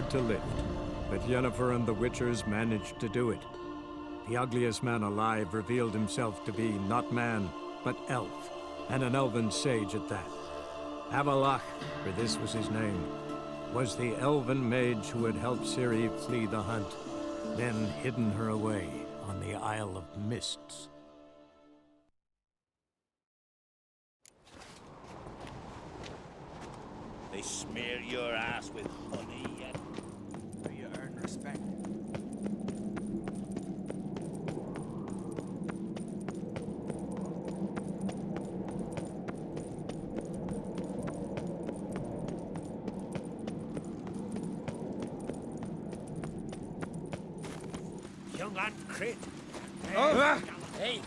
hard to lift, but Yennefer and the Witchers managed to do it. The ugliest man alive revealed himself to be not man, but elf, and an elven sage at that. Avalach, for this was his name, was the elven mage who had helped Ciri flee the hunt, then hidden her away on the Isle of Mists. They smear your ass with honey yet? Do you earn respect? Young and crit. Hey!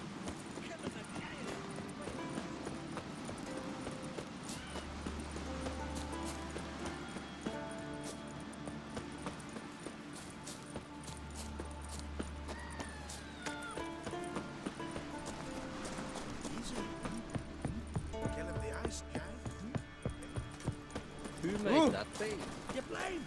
Who made that thing? You blame?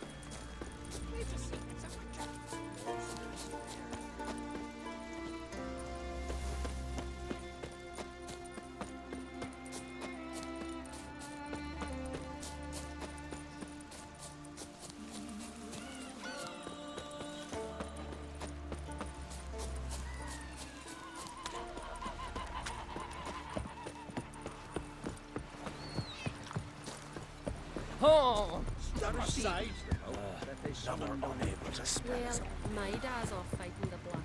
Oh! Step aside. Some are unable to spell. Well, my dad's off fighting the Black Ones.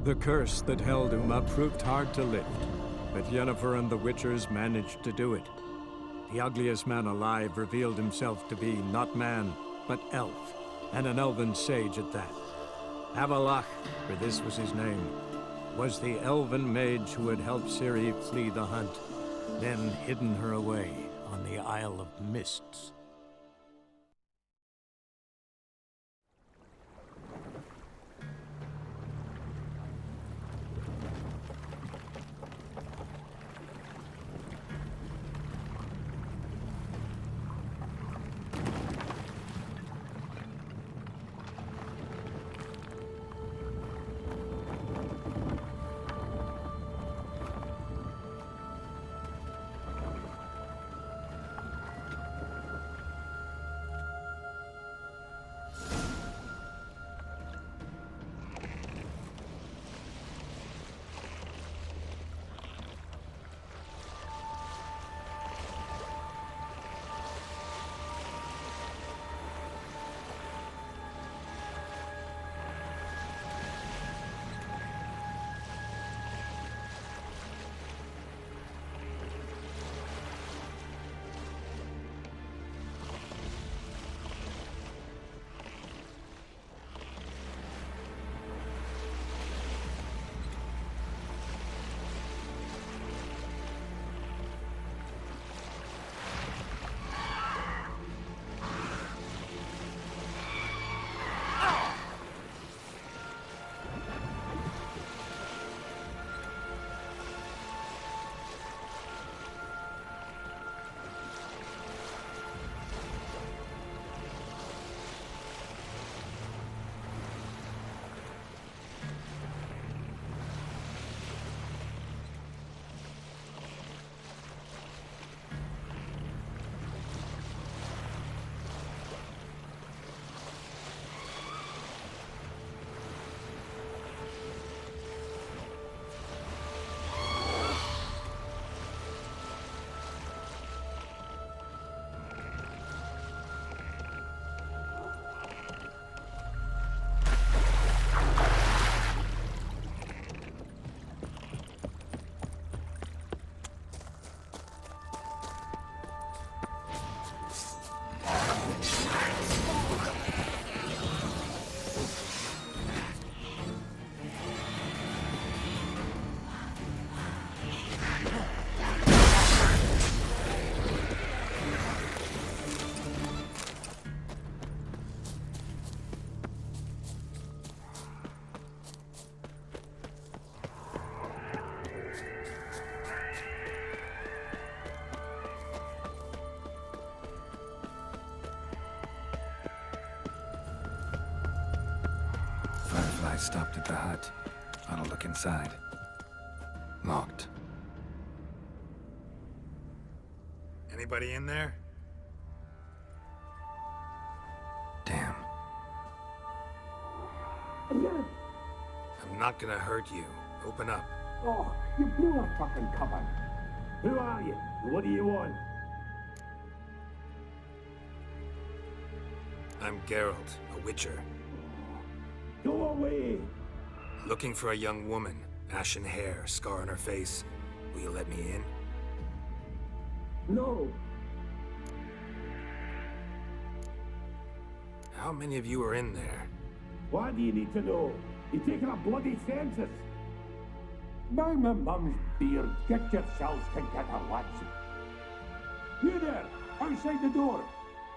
The curse that held Uma proved hard to lift, but Yennefer and the Witchers managed to do it. The ugliest man alive revealed himself to be not man, but elf, and an elven sage at that. Avalach, for this was his name, was the elven mage who had helped Ciri flee the hunt, then hidden her away on the Isle of Mists. stopped at the hut. I'll look inside. Locked. Anybody in there? Damn. I'm not gonna hurt you. Open up. Oh, you blew our fucking cover. Who are you? What do you want? I'm Geralt, a witcher. Go away! Looking for a young woman. Ashen hair, scar on her face. Will you let me in? No. How many of you are in there? Why do you need to know? You're taking a bloody census. Mind my mum's beard. Get yourselves together, lads. You there, outside the door.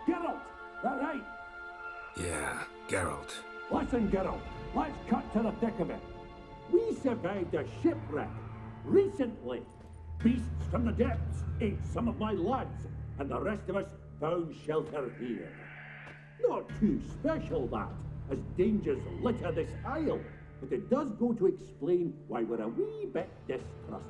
Geralt, that right? Yeah, Geralt. Listen, Geralt, let's cut to the thick of it. We survived a shipwreck recently. Beasts from the depths ate some of my lads, and the rest of us found shelter here. Not too special, that, as dangers litter this isle, but it does go to explain why we're a wee bit distrustful.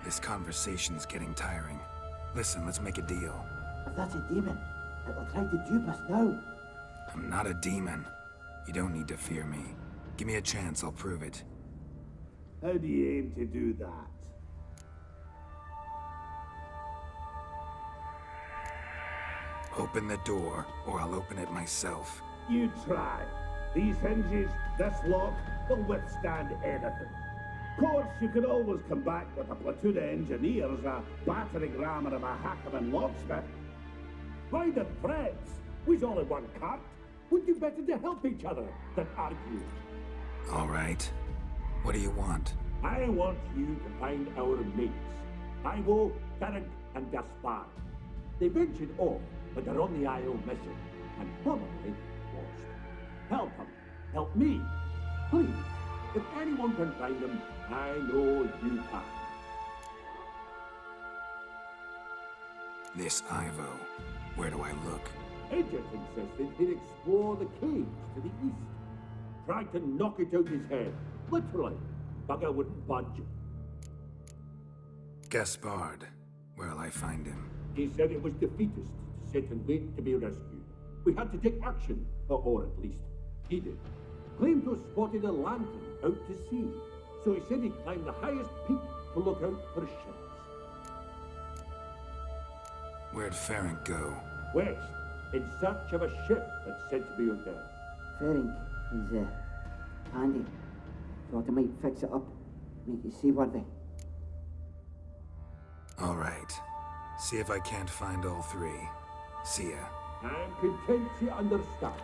This conversation's getting tiring. Listen, let's make a deal. If that's a demon, it'll try to dupe us now. I'm not a demon. You don't need to fear me. Give me a chance, I'll prove it. How do you aim to do that? Open the door, or I'll open it myself. You try. These hinges, this lock, they'll withstand anything. Of course, you can always come back with a platoon of engineers, a battering ram, and a hackman locksmith. Why the threats? We's all in one cart. We'd do better to help each other than argue. All right. What do you want? I want you to find our mates. Ivo, Ferenc, and Gaspard. They ventured off, but they're on the Isle missing, and probably lost. Help them. Help me. Please. If anyone can find them, I know you can. This Ivo. Where do I look? Agent insisted he'd explore the caves to the east. Tried to knock it out his head. Literally. Bugger wouldn't budge. Gaspard. Where'll I find him? He said it was defeatist to sit and wait to be rescued. We had to take action, or at least he did. Claimed to have spotted a lantern out to sea, so he said he climbed the highest peak to look out for ships. Where'd Ferenc go? West, in search of a ship that's said to be out there. Ferenc is, handy. Thought I might fix it up, make it seaworthy. All right. See if I can't find all three. See ya. I'm content to understand.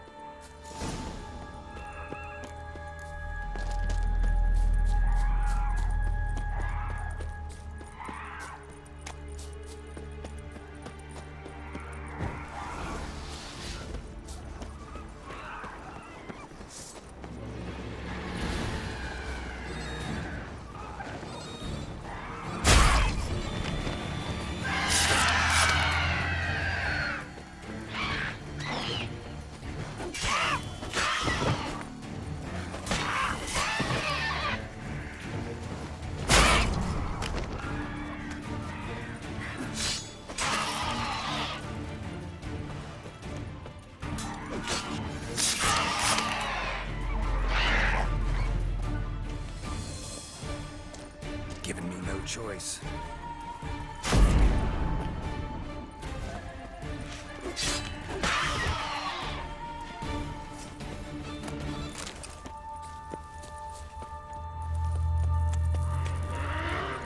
Giving me no choice.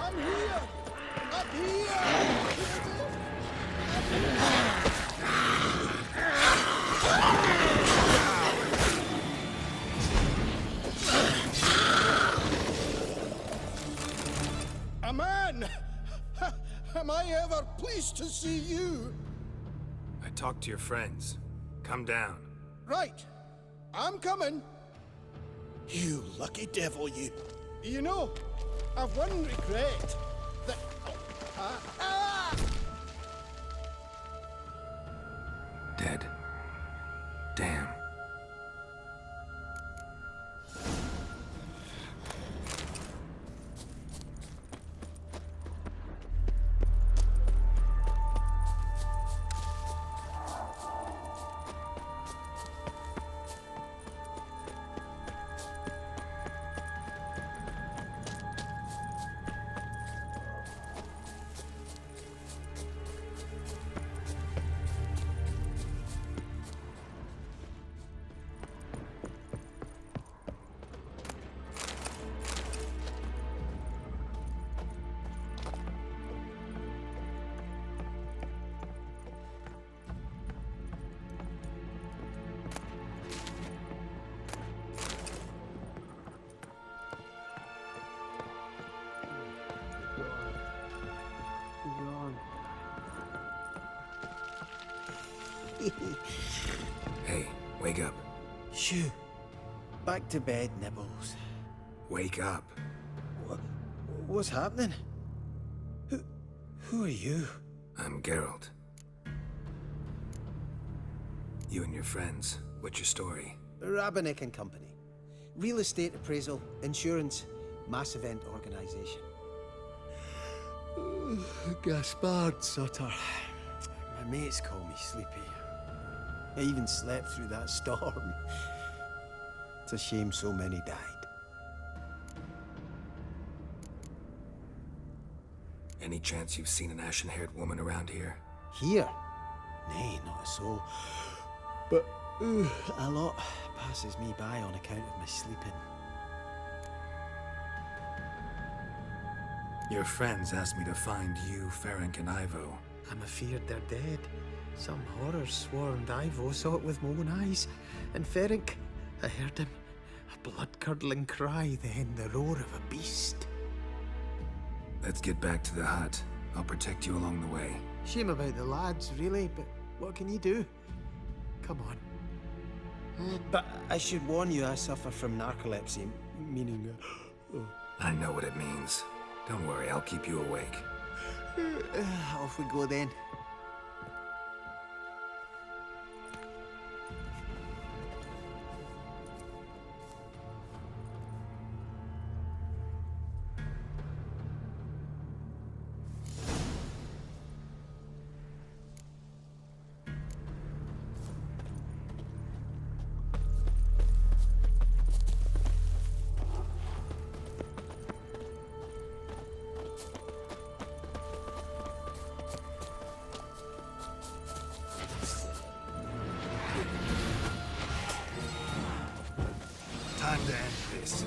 I'm here! Up here! A man! Am I ever pleased to see you? I talked to your friends. Come down. Right. I'm coming. You lucky devil, you. You know, I've one regret. That... head. Damn. Hey, wake up. Shoo. Back to bed, Nibbles. Wake up. What's happening? Who are you? I'm Geralt. You and your friends, what's your story? Rabenik and Company. Real estate appraisal, insurance, mass event organization. Gaspard Sutter. My mates call me Sleepy. I even slept through that storm. It's a shame so many died. Any chance you've seen an ashen-haired woman around here? Here? Nay, not a soul. But a lot passes me by on account of my sleeping. Your friends asked me to find you, Ferenc, and Ivo. I'm afeard they're dead. Some horrors swarmed Ivo, saw it with my own eyes. And Ferenc, I heard him. A blood-curdling cry, then the roar of a beast. Let's get back to the hut. I'll protect you along the way. Shame about the lads, really, but what can you do? Come on. But I should warn you, I suffer from narcolepsy, meaning... I know what it means. Don't worry, I'll keep you awake. Off we go then. Time to end this.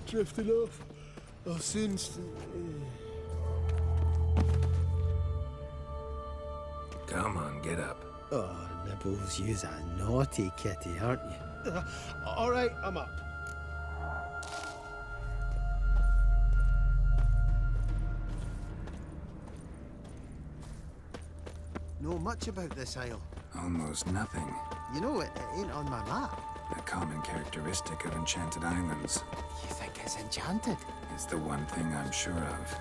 Drifting off. I'll soon... Come on, get up. Oh, Nibbles, you's a naughty kitty, aren't you? All right, I'm up. Know much about this isle? Almost nothing. You know, it ain't on my map. A common characteristic of enchanted islands. You think it's enchanted? It's the one thing I'm sure of.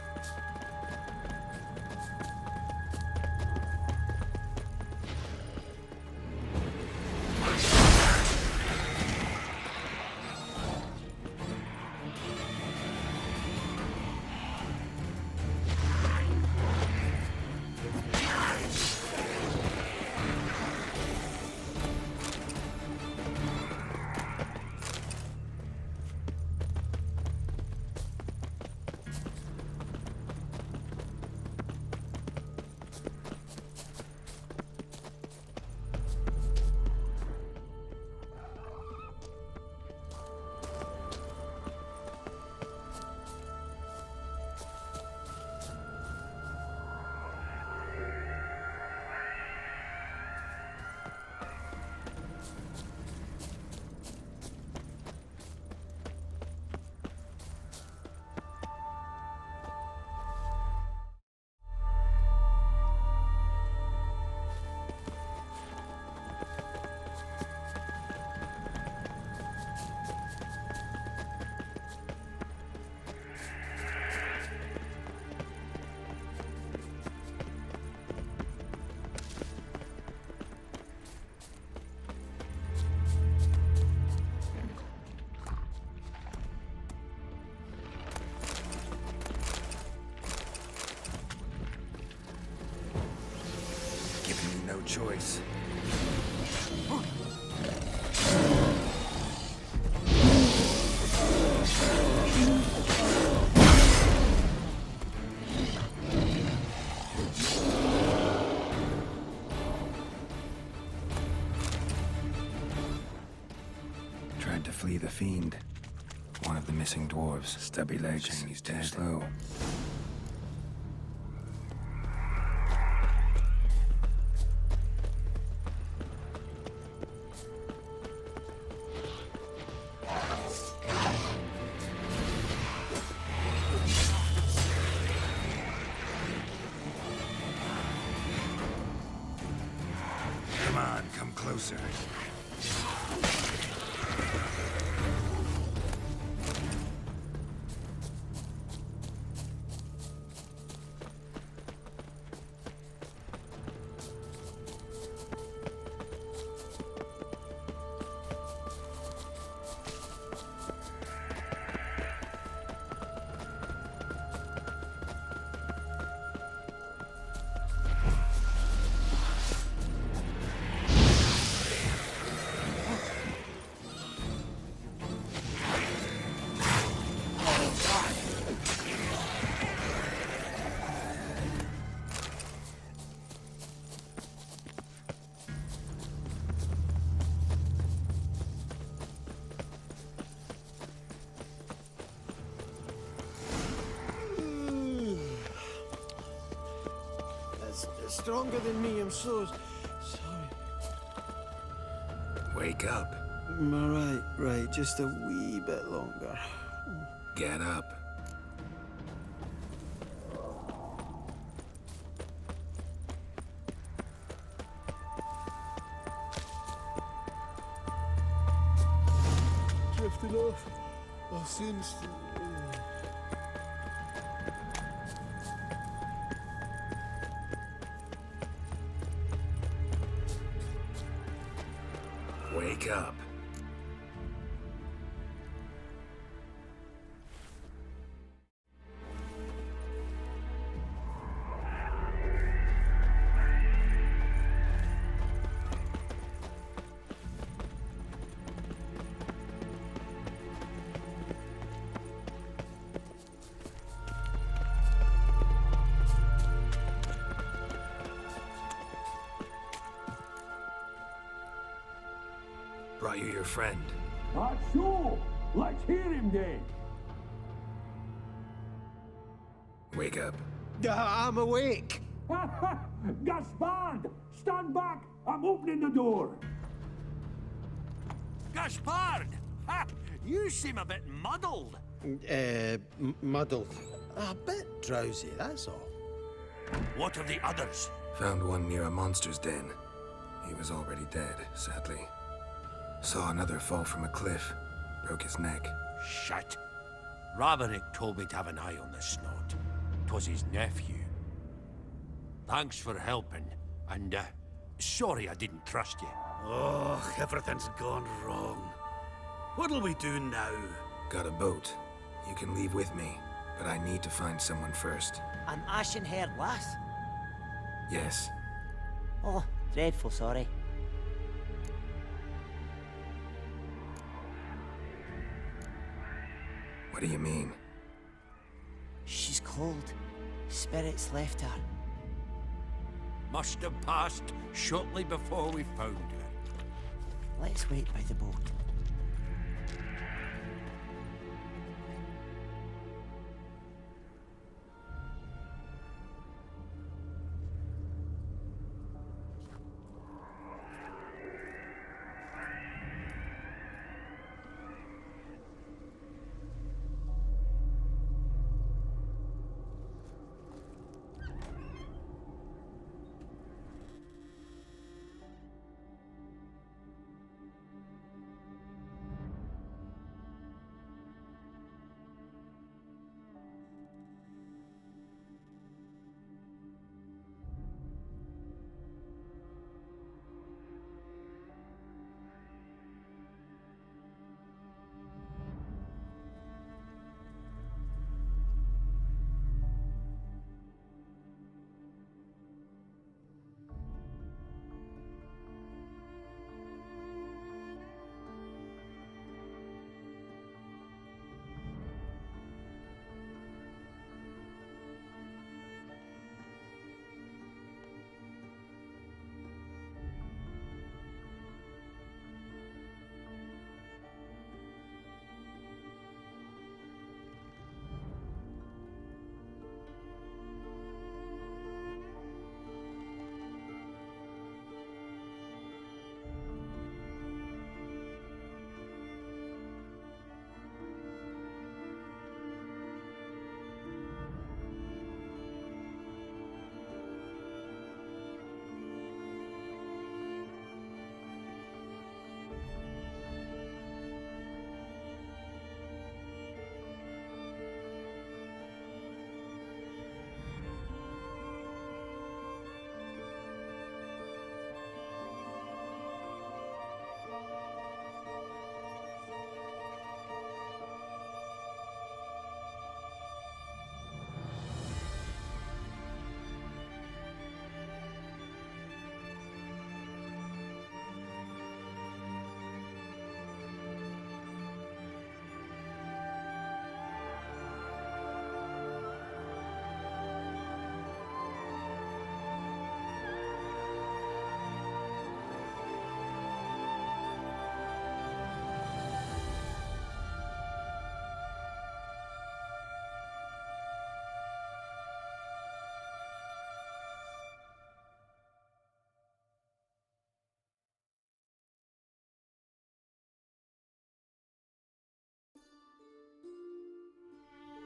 giving me no choice. Tried to flee the fiend. One of the missing dwarves. Stubby legs, and he's dead. Slow. Come on, come closer. It's stronger than me, I'm so sorry. Wake up. Right, just a wee bit longer. Get up. Drifted off. I'll soon. Wake up. Brought you your friend. That's so. Let's hear him then. Wake up. I'm awake. Gaspard! Stand back! I'm opening the door. Gaspard! Ha! You seem a bit muddled. Muddled. A bit drowsy, that's all. What of the others? Found one near a monster's den. He was already dead, sadly. Saw another fall from a cliff. Broke his neck. Shit. Raverick told me to have an eye on the snot. 'Twas his nephew. Thanks for helping, and sorry I didn't trust you. Oh, everything's gone wrong. What'll we do now? Got a boat. You can leave with me, but I need to find someone first. An ashen-haired lass? Yes. Oh, dreadful sorry. What do you mean? She's cold. Spirits left her. Must have passed shortly before we found her. Let's wait by the boat.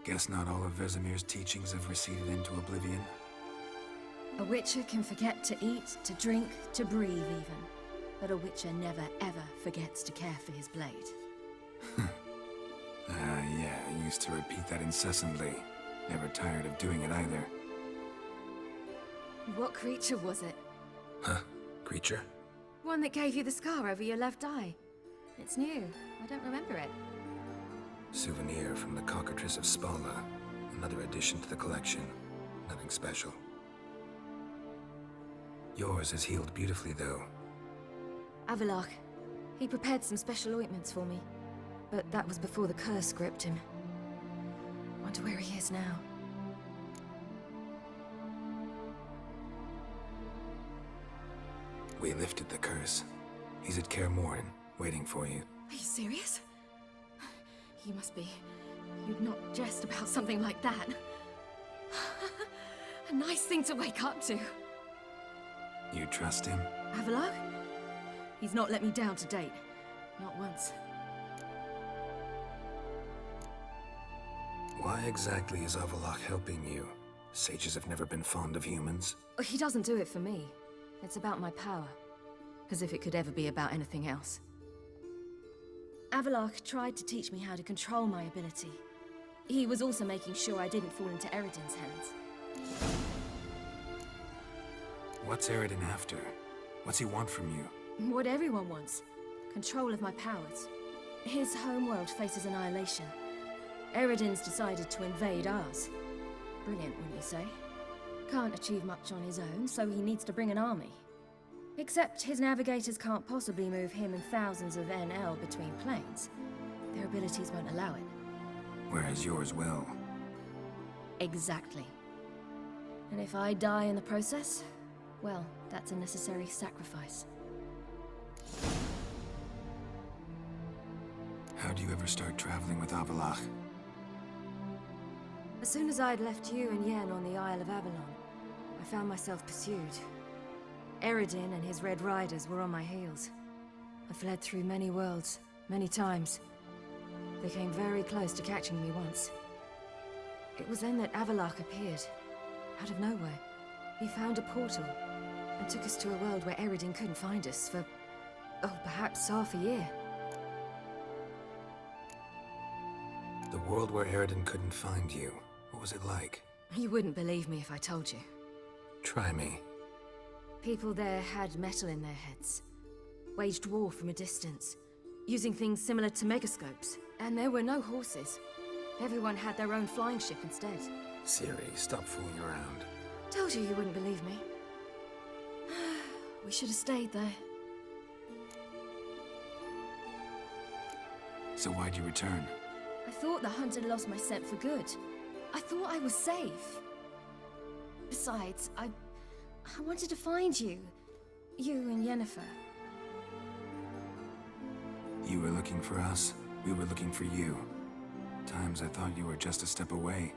Guess not all of Vesemir's teachings have receded into oblivion. A witcher can forget to eat, to drink, to breathe even. But a witcher never ever forgets to care for his blade. Yeah, I used to repeat that incessantly. Never tired of doing it either. What creature was it? Huh? Creature? One that gave you the scar over your left eye. It's new. I don't remember it. Souvenir from the Cockatrice of Spala. Another addition to the collection. Nothing special. Yours is healed beautifully, though. Avalok. He prepared some special ointments for me. But that was before the curse gripped him. Wonder where he is now. We lifted the curse. He's at Kaer Morhen, waiting for you. Are you serious? You must be. You'd not jest about something like that. A nice thing to wake up to. You trust him? Avalok? He's not let me down to date. Not once. Why exactly is Avalok helping you? Sages have never been fond of humans. He doesn't do it for me. It's about my power. As if it could ever be about anything else. Avalok tried to teach me how to control my ability. He was also making sure I didn't fall into Eredin's hands. What's Eredin after? What's he want from you? What everyone wants. Control of my powers. His homeworld faces annihilation. Eredin's decided to invade ours. Brilliant, wouldn't you say? Can't achieve much on his own, so he needs to bring an army. Except his navigators can't possibly move him and thousands of NL between planes. Their abilities won't allow it. Whereas yours will. Exactly. And if I die in the process, well, that's a necessary sacrifice. How do you ever start traveling with Avalok? As soon as I'd left you and Yen on the Isle of Avalon, I found myself pursued. Eredin and his Red Riders were on my heels. I fled through many worlds, many times. They came very close to catching me once. It was then that Avalok appeared, out of nowhere. He found a portal, and took us to a world where Eredin couldn't find us for, oh, perhaps half a year. The world where Eredin couldn't find you. What was it like? You wouldn't believe me if I told you. Try me. People there had metal in their heads. Waged war from a distance, using things similar to megascopes. And there were no horses. Everyone had their own flying ship instead. Siri, stop fooling around. Told you you wouldn't believe me. We should have stayed there. So why'd you return? I thought the hunt had lost my scent for good. I thought I was safe. Besides, I wanted to find you. You and Yennefer. You were looking for us. We were looking for you. Times I thought you were just a step away.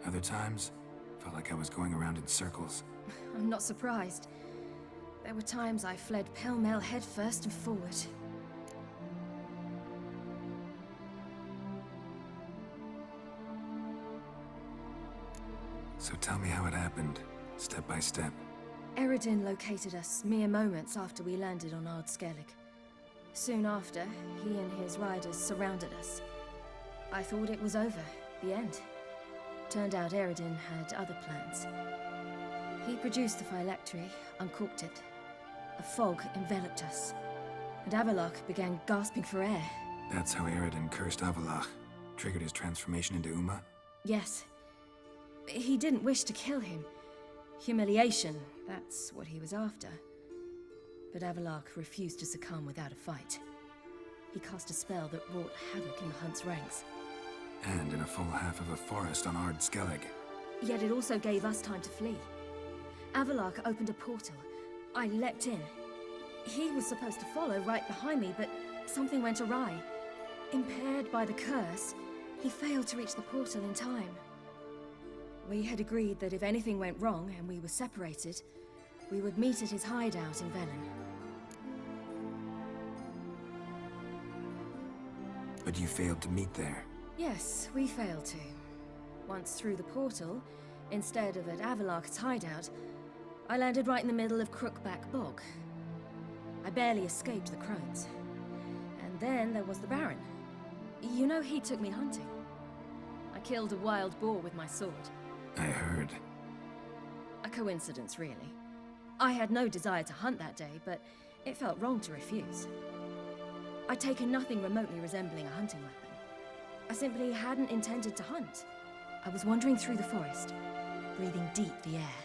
Other times, felt like I was going around in circles. I'm not surprised. There were times I fled pell-mell headfirst and forward. So tell me how it happened, step by step. Eredin located us mere moments after we landed on Ard Skellig. Soon after, he and his riders surrounded us. I thought it was over, the end. Turned out Eredin had other plans. He produced the phylactery, uncorked it. A fog enveloped us, and Avalok began gasping for air. That's how Eredin cursed Avalok, triggered his transformation into Uma? Yes. He didn't wish to kill him. Humiliation, that's what he was after. But Avalok refused to succumb without a fight. He cast a spell that wrought havoc in the hunt's ranks. And in a full half of a forest on Ard Skellig. Yet it also gave us time to flee. Avalok opened a portal. I leapt in. He was supposed to follow right behind me, but something went awry. Impaired by the curse, he failed to reach the portal in time. We had agreed that if anything went wrong and we were separated, we would meet at his hideout in Velen. But you failed to meet there. Yes, we failed to. Once through the portal, instead of at Avalok's hideout, I landed right in the middle of Crookback Bog. I barely escaped the crones. And then there was the Baron. You know, he took me hunting. I killed a wild boar with my sword. I heard. A coincidence, really. I had no desire to hunt that day, but it felt wrong to refuse. I'd taken nothing remotely resembling a hunting weapon. I simply hadn't intended to hunt. I was wandering through the forest, breathing deep the air.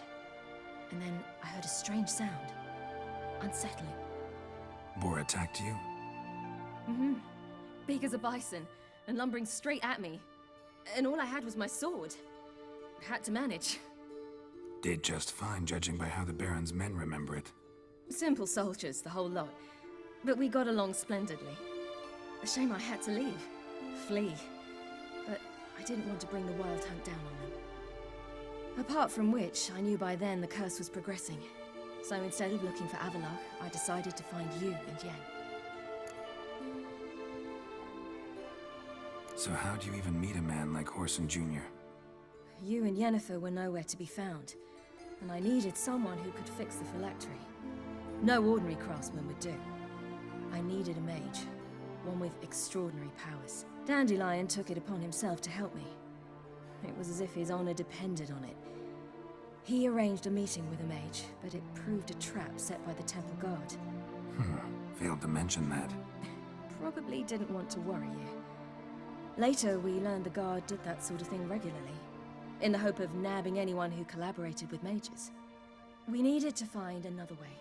And then I heard a strange sound. Unsettling. Boar attacked you? Mm-hmm. Big as a bison, and lumbering straight at me. And all I had was my sword. Had to manage. Did just fine, judging by how the Baron's men remember it. Simple soldiers, the whole lot. But we got along splendidly. A shame I had to leave. Flee. But I didn't want to bring the wild hunt down on them. Apart from which, I knew by then the curse was progressing. So instead of looking for Avalok, I decided to find you and Yen. So how'd you even meet a man like Horson Jr.? You and Yennefer were nowhere to be found, and I needed someone who could fix the phylactery. No ordinary craftsman would do. I needed a mage, one with extraordinary powers. Dandelion took it upon himself to help me. It was as if his honor depended on it. He arranged a meeting with a mage, but it proved a trap set by the temple guard. Failed to mention that. Probably didn't want to worry you. Later, we learned the guard did that sort of thing regularly, in the hope of nabbing anyone who collaborated with mages. We needed to find another way.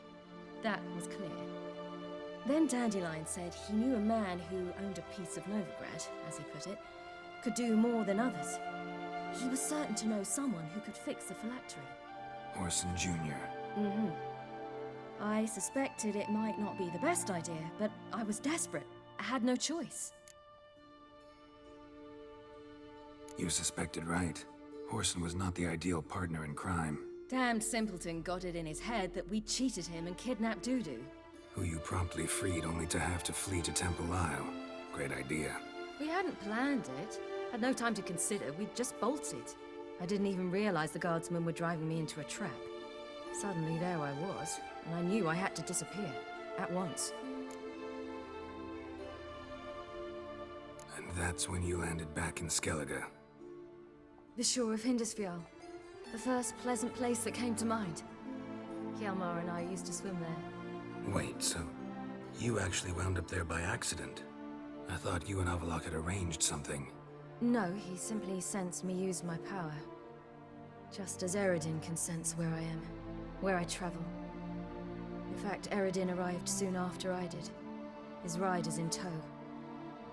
That was clear. Then Dandelion said he knew a man who owned a piece of Novigrad, as he put it, could do more than others. He was certain to know someone who could fix the phylactery. Horson Jr. Mm-hmm. I suspected it might not be the best idea, but I was desperate. I had no choice. You suspected right. Horson was not the ideal partner in crime. Damned simpleton got it in his head that we cheated him and kidnapped Dudu. Who you promptly freed only to have to flee to Temple Isle. Great idea. We hadn't planned it. Had no time to consider. We'd just bolted. I didn't even realize the guardsmen were driving me into a trap. Suddenly there I was, and I knew I had to disappear. At once. And that's when you landed back in Skellige. The shore of Hindisfjall. The first pleasant place that came to mind. Hjalmar and I used to swim there. Wait, so you actually wound up there by accident? I thought you and Avalok had arranged something. No, he simply sensed me use my power. Just as Eredin can sense where I am, where I travel. In fact, Eredin arrived soon after I did. His riders in tow.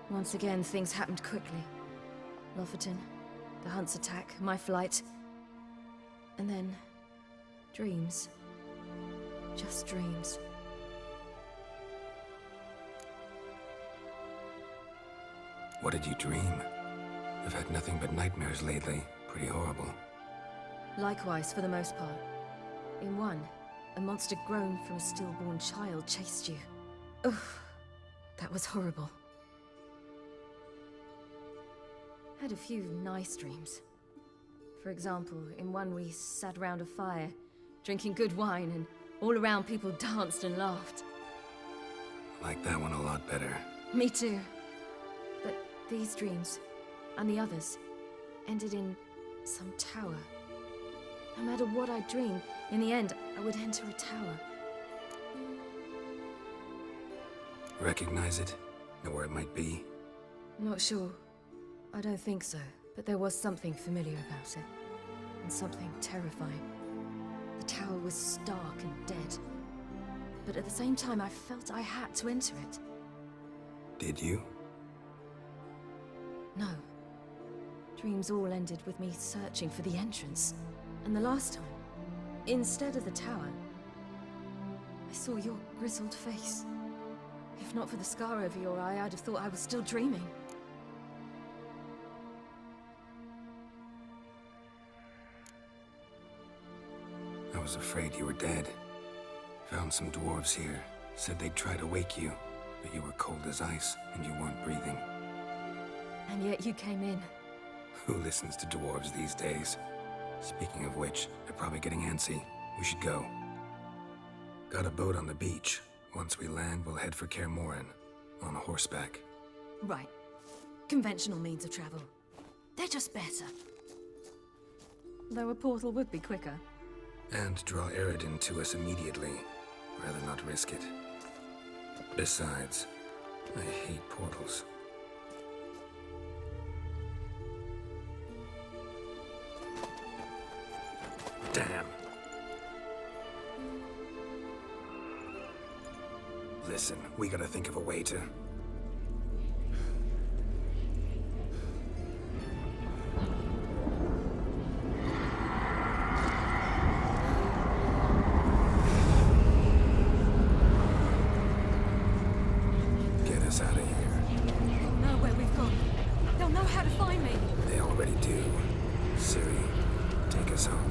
Once again, things happened quickly. Lofoten, the hunt's attack, my flight. And then, dreams. Just dreams. What did you dream? I've had nothing but nightmares lately. Pretty horrible. Likewise, for the most part. In one, a monster grown from a stillborn child chased you. Ugh, that was horrible. Had a few nice dreams. For example, in one we sat around a fire, drinking good wine, and all around people danced and laughed. Like that one a lot better. Me too. But these dreams, and the others, ended in some tower. No matter what I dreamed, in the end, I would enter a tower. Recognize it? Know where it might be? Not sure. I don't think so, but there was something familiar about it. And something terrifying. The tower was stark and dead. But at the same time, I felt I had to enter it. Did you? No. Dreams all ended with me searching for the entrance. And the last time, instead of the tower, I saw your grizzled face. If not for the scar over your eye, I'd have thought I was still dreaming. I was afraid you were dead. Found some dwarves here. Said they'd try to wake you, but you were cold as ice and you weren't breathing. And yet you came in. Who listens to dwarves these days? Speaking of which, they're probably getting antsy. We should go. Got a boat on the beach. Once we land, we'll head for Kaer Morhen. On horseback. Right. Conventional means of travel. They're just better. Though a portal would be quicker. And draw Eredin to us immediately. Rather not risk it. Besides, I hate portals. Damn. Listen, we gotta think of a way to... get us out of here. They'll know where we've gone. They'll know how to find me. They already do. Ciri, take us home.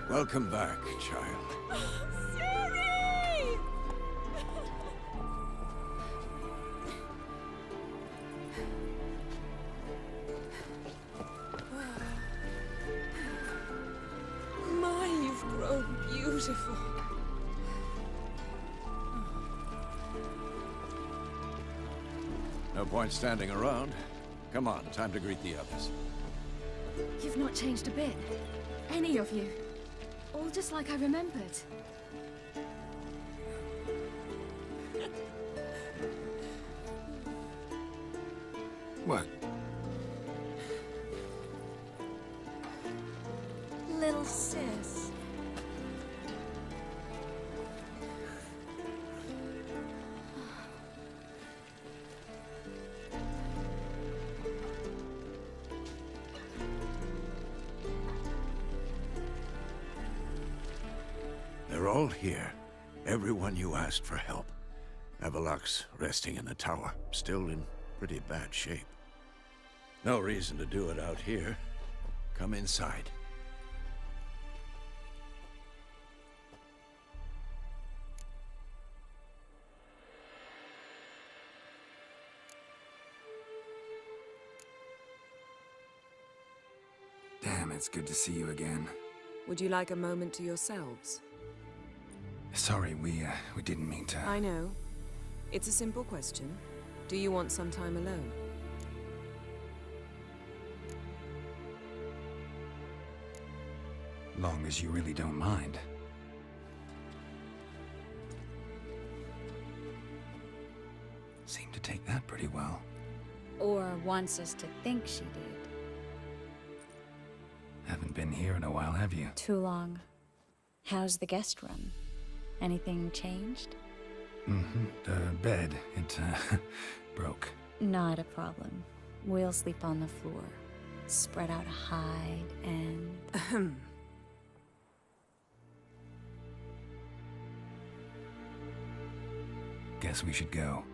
Welcome back, child. Ciri! My, you've grown beautiful. No point standing around. Come on, time to greet the others. You've not changed a bit. Any of you. All just like I remembered. What? Little sis. They're all here. Everyone you asked for help. Avalok's resting in the tower, still in pretty bad shape. No reason to do it out here. Come inside. Damn, it's good to see you again. Would you like a moment to yourselves? Sorry, we didn't mean to... I know. It's a simple question. Do you want some time alone? Long as you really don't mind. Seem to take that pretty well. Or wants us to think she did. Haven't been here in a while, have you? Too long. How's the guest room? Anything changed? Mm-hmm. The bed, it, broke. Not a problem. We'll sleep on the floor. Spread out a hide and... Guess we should go.